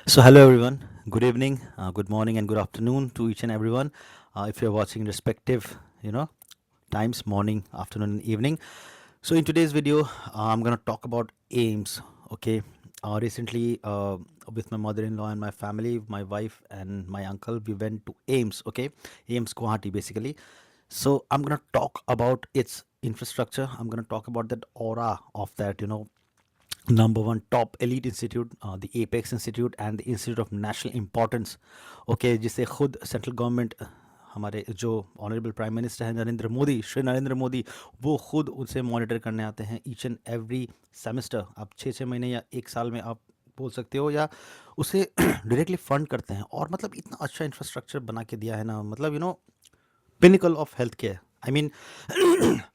So, hello everyone. Good evening, good morning, and good afternoon to each and everyone. If you're watching respective, times, morning, afternoon, and evening. So, in today's video, I'm gonna talk about aims. Okay. Recently, with my mother-in-law and my family, my wife and my uncle, we went to Ames. Okay, Ames Guwahati, basically. So, I'm gonna talk about its infrastructure. I'm gonna talk about that aura of that, number one top elite institute, the apex institute and the institute of national importance. Okay, जिसे खुद central government, हमारे जो honourable prime minister हैं नरेंद्र मोदी, श्री नरेंद्र मोदी, वो खुद उनसे monitor करने आते हैं ईच एंड एवरी सेमेस्टर। आप 6 6 महीने या 1 साल में आप बोल सकते हो, या उसे डायरेक्टली फंड करते हैं। और मतलब इतना अच्छा इंफ्रास्ट्रक्चर बना के दिया है ना, मतलब pinnacle of health care. I mean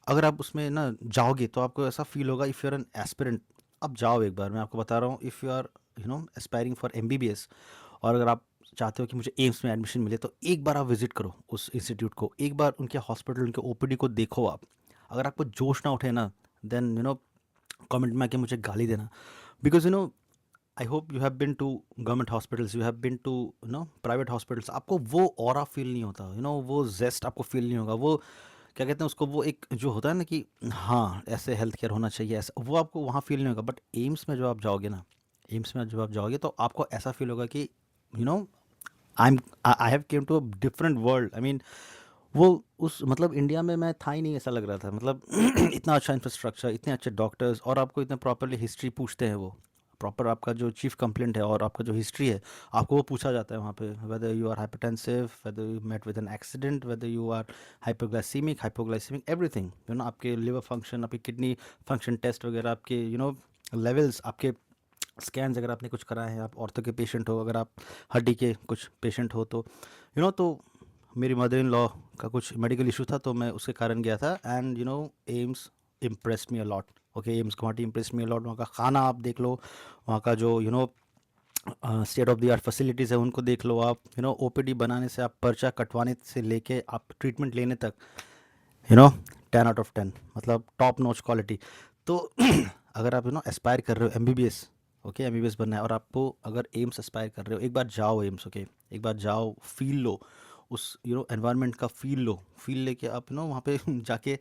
अगर आप उसमें ना जाओगे तो आपको ऐसा फील होगा, if you are an aspirant, आप जाओ एक बार। मैं आपको बता रहा हूँ, if you are aspiring for MBBS, और अगर आप चाहते हो कि मुझे एम्स में एडमिशन मिले, तो एक बार आप विजिट करो उस इंस्टीट्यूट को, एक बार उनके हॉस्पिटल, उनके ओपीडी को देखो आप। अगर आपको जोश ना उठे ना, देन कमेंट में आके मुझे गाली देना। Because I hope you have been to government hospitals, you have been to private hospitals. आपको वो ऑरा फील नहीं होता, वो जेस्ट आपको फील नहीं होगा। वो क्या कहते हैं उसको, वो एक जो होता है ना कि हाँ, ऐसे हेल्थ केयर होना चाहिए, ऐसा वो आपको वहाँ फील नहीं होगा। बट एम्स में जो आप जाओगे ना, एम्स में जब आप जाओगे तो आपको ऐसा फील होगा कि you know I have came to a different world. I mean वो उस मतलब इंडिया में मैं था ही नहीं, ऐसा लग रहा था। मतलब इतना अच्छा इंफ्रास्ट्रक्चर, इतने अच्छे डॉक्टर्स, और आपको इतना प्रॉपरली हिस्ट्री पूछते हैं वो। प्रॉपर आपका जो चीफ कंप्लेंट है और आपका जो हिस्ट्री है, आपको वो पूछा जाता है वहाँ पे। Whether you are hypertensive, whether you met with an accident, whether you are hypoglycemic, hypoglycemic, everything. आपके लिवर फंक्शन, आपकी किडनी फंक्शन टेस्ट वगैरह, आपके लेवल्स, आपके स्कैन्स, अगर आपने कुछ कराए हैं, आप ऑर्थो के पेशेंट हो, अगर आप हड्डी के कुछ पेशेंट हो, तो तो मेरी मदर इन लॉ का कुछ मेडिकल इशू था, तो मैं उसके कारण गया था। And AIIMS impressed me a lot. Okay, AIIMS Guwahati impressed me a lot. वहाँ का खाना आप देख लो, वहाँ का जो state of the art facilities है उनको देख लो आप। ओपीडी बनाने से, आप पर्चा कटवाने से लेके आप ट्रीटमेंट लेने तक, यू नो 10 आउट ऑफ 10, मतलब टॉप नॉच क्वालिटी। तो अगर आप एस्पायर कर रहे हो एमबीबीएस, ओके, एमबीबीएस बनना है, और आपको अगर एम्स एस्पायर कर रहे हो, एक बार जाओ एम्स। ओके, एक बार जाओ, फील लो उस एनवायरनमेंट का, फील लो। फील लेके आप वहाँ पे जाके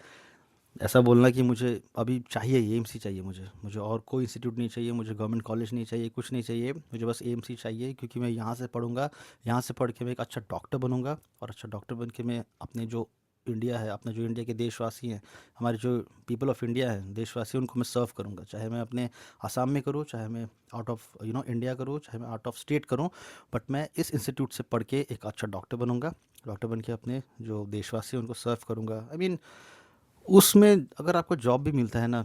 ऐसा बोलना कि मुझे अभी चाहिए एम्स ही चाहिए, मुझे मुझे और कोई इंस्टीट्यूट नहीं चाहिए, मुझे गवर्नमेंट कॉलेज नहीं चाहिए, कुछ नहीं चाहिए, मुझे बस एम्स ही चाहिए। क्योंकि मैं यहाँ से पढ़ूंगा, यहाँ से पढ़ के मैं एक अच्छा डॉक्टर बनूंगा, और अच्छा डॉक्टर बन के मैं अपने जो इंडिया है, अपने जो इंडिया के देशवासी हैं, हमारे जो पीपल ऑफ इंडिया हैं, देशवासी, उनको मैं सर्व करूँगा। चाहे मैं अपने आसाम में करूँ, चाहे मैं आउट ऑफ इंडिया करूँ, चाहे मैं आउट ऑफ स्टेट करूँ, बट मैं इस इंस्टीट्यूट से पढ़ के एक अच्छा डॉक्टर बनूंगा। डॉक्टर बन के अपने जो देशवासी हैं उनको सर्व करूँगा। आई मीन उसमें अगर आपको जॉब भी मिलता है ना,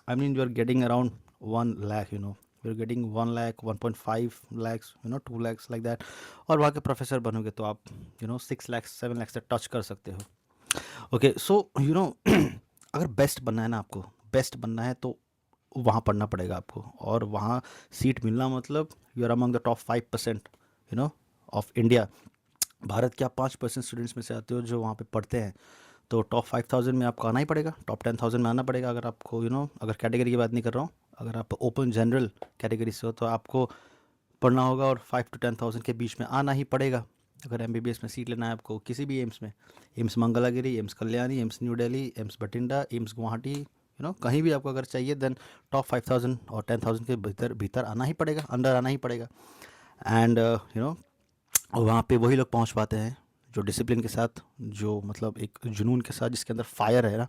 I mean you are getting around 1 lakh, you are getting 1 lakh, 1.5 lakhs, 2 lakhs, like that. और वहाँ के प्रोफेसर बनोगे तो आप 6 लैक्स, 7 लैक्स तक टच कर सकते हो। ओके, सो अगर बेस्ट बनना है ना, आपको बेस्ट बनना है, तो वहाँ पढ़ना पड़ेगा आपको। और वहाँ सीट मिलना मतलब you are among the top 5%, of India. Bharat के आप 5% स्टूडेंट्स में से आते हो जो वहाँ पे पढ़ते हैं। तो टॉप 5000 में आपको आना ही पड़ेगा, टॉप 10,000 में आना पड़ेगा। अगर आपको अगर कैटेगरी की बात नहीं कर रहा हूँ, अगर आप ओपन जनरल कैटेगरी से हो तो आपको पढ़ना होगा, और 5 to 10,000 के बीच में आना ही पड़ेगा। अगर एमबीबीएस में सीट लेना है आपको किसी भी एम्स में, AIIMS Mangalagiri, AIIMS Kalyani, AIIMS new Delhi, AIIMS Bathinda, AIIMS Guwahati, कहीं भी आपको अगर चाहिए, देन टॉप 5000 और 10,000 के भीतर भीतर आना ही पड़ेगा, अंडर आना ही पड़ेगा। एंड और वहाँ पे वही लोग पहुँच पाते हैं जो डिसिप्लिन के साथ, जो मतलब एक जुनून के साथ, जिसके अंदर फायर है ना,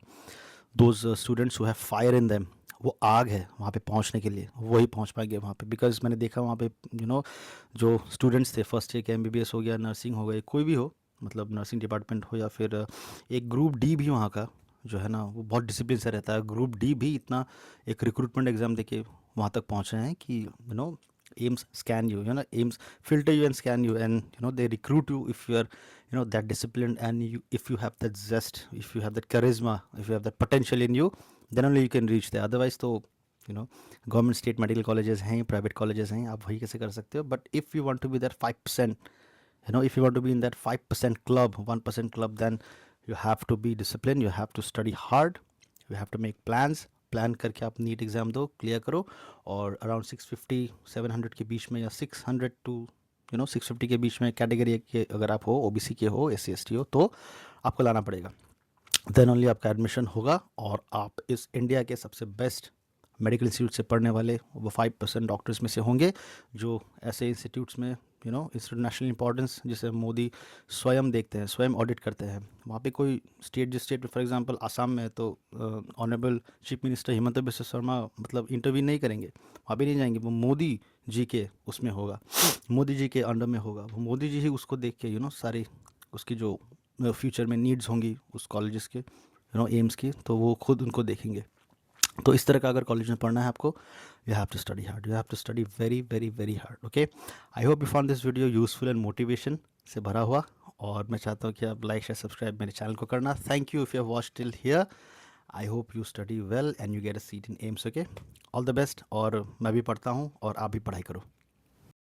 those students who have fire in them, वो आग है वहाँ पे पहुँचने के लिए, वही पहुँच पाएंगे वहाँ पे। बिकॉज मैंने देखा वहाँ पे जो स्टूडेंट्स थे फर्स्ट ईयर के, एमबीबीएस हो गया, नर्सिंग हो गई, कोई भी हो, मतलब नर्सिंग डिपार्टमेंट हो, या फिर एक ग्रुप डी भी वहाँ का जो है ना, वो बहुत डिसिप्लिन से रहता है। ग्रुप डी भी इतना एक रिक्रूटमेंट एग्ज़ाम देके वहाँ तक पहुँच रहे हैं कि aims scan you, aims filter you and scan you, and they recruit you if you are that disciplined, and if you have that zest, if you have that charisma, if you have that potential in you, then only you can reach there. Otherwise तो government state medical colleges हैं, private colleges हैं, आप वही कैसे कर सकते हो। But if you want to be that 5%, if you want to be in that 5% club, 1% club, then you have to be disciplined, you have to study hard, you have to make plans, plan करके आप NEET exam दो, clear करो, और around 650-700 के बीच में, या 600 to 650 के बीच में कैटेगरी के अगर आप हो, ओबीसी के हो, SC ST हो, तो आपको लाना पड़ेगा। देन ओनली आपका एडमिशन होगा और आप इस इंडिया के सबसे बेस्ट मेडिकल इंस्टीट्यूट से पढ़ने वाले वो 5% डॉक्टर्स में से होंगे, जो ऐसे इंस्टीट्यूट्स में इंस्टीट्यूट नेशनल इंपॉर्टेंस जिसे मोदी स्वयं देखते हैं, स्वयं ऑडिट करते हैं। वहाँ पे कोई स्टेट, जिस स्टेट में फॉर एग्जांपल आसाम में है, तो honourable chief minister Himanta Biswa Sharma मतलब इंटरव्यू नहीं करेंगे, वहाँ पे नहीं जाएंगे, वो मोदी जी के उसमें होगा, मोदी जी के अंडर में होगा, वो मोदी जी ही उसको देख के सारी उसकी जो फ्यूचर में नीड्स होंगी उस कॉलेजेस के, एम्स की, तो वो खुद उनको देखेंगे। तो इस तरह का अगर कॉलेज में पढ़ना है आपको, you have to study hard, you have to study very very very hard. Okay, I hope you found this video useful and motivation से भरा हुआ, और मैं चाहता हूँ कि आप लाइक शेयर सब्सक्राइब मेरे चैनल को करना। Thank you if you have watched till here. I hope you study well and you get a seat in AIIMS. Okay, all the best. और मैं भी पढ़ता हूँ और आप भी पढ़ाई करो।